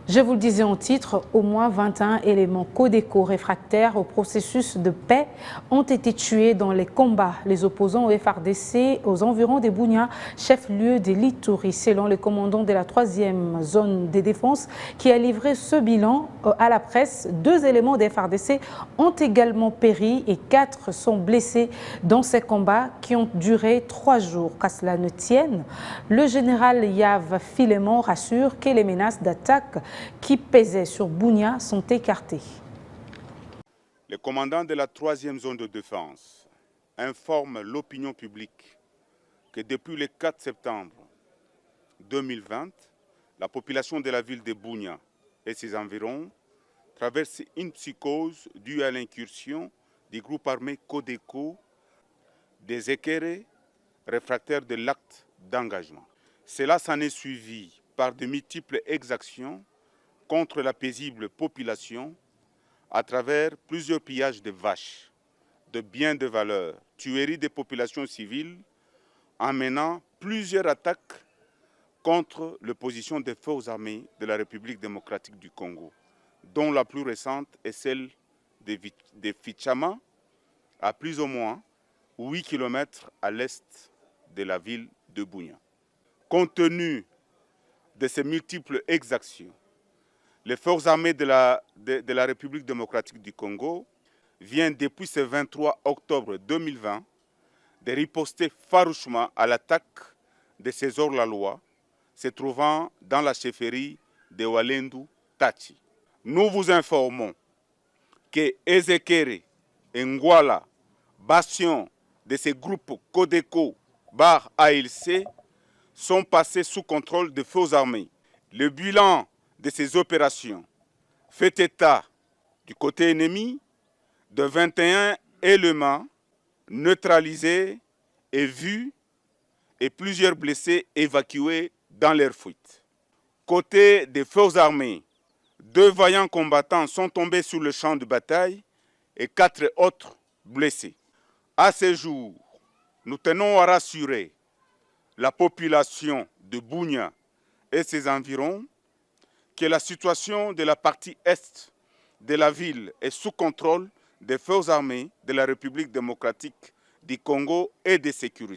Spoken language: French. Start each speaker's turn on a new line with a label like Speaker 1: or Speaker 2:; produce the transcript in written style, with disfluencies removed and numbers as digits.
Speaker 1: Je vous le disais en titre, au moins 21 éléments Codeco réfractaires au processus de paix ont été tués dans les combats. Les opposants au FARDC aux environs des Bunia, chef-lieu des Lituri, selon le commandant de la 3e zone de défense qui a livré ce bilan à la presse. 2 éléments des FARDC ont également péri et 4 sont blessés dans ces combats qui ont duré 3 jours. Qu'à cela ne tienne, le général Yav Filemon rassure que les menaces d'attaque qui pesaient sur Bunia sont écartés.
Speaker 2: Le commandant de la 3e zone de défense informe l'opinion publique que depuis le 4 septembre 2020, la population de la ville de Bunia et ses environs traverse une psychose due à l'incursion du groupe armé Codeco des Ekere réfractaires de l'acte d'engagement. Cela s'en est suivi par de multiples exactions contre la paisible population à travers plusieurs pillages de vaches, de biens de valeur, tueries des populations civiles, en menant plusieurs attaques contre l'opposition des forces armées de la République démocratique du Congo, dont la plus récente est celle de Fichama, à plus ou moins 8 km à l'est de la ville de Bunia. Compte tenu de ces multiples exactions, les forces armées de la République démocratique du Congo viennent depuis ce 23 octobre 2020 de riposter farouchement à l'attaque de ces hors-la-loi se trouvant dans la chefferie de Walendu Tachi. Nous vous informons que Ezekere, Ngwala, bastions de ces groupes Codeco, Bar ALC sont passés sous contrôle des forces armées. Le bilan de ces opérations fait état du côté ennemi de 21 éléments neutralisés et vus et plusieurs blessés évacués dans leur fuite. Côté des forces armées, 2 vaillants combattants sont tombés sur le champ de bataille et 4 autres blessés. À ce jour, nous tenons à rassurer la population de Bunia et ses environs que la situation de la partie est de la ville est sous contrôle des forces armées de la République démocratique du Congo et de sécurité.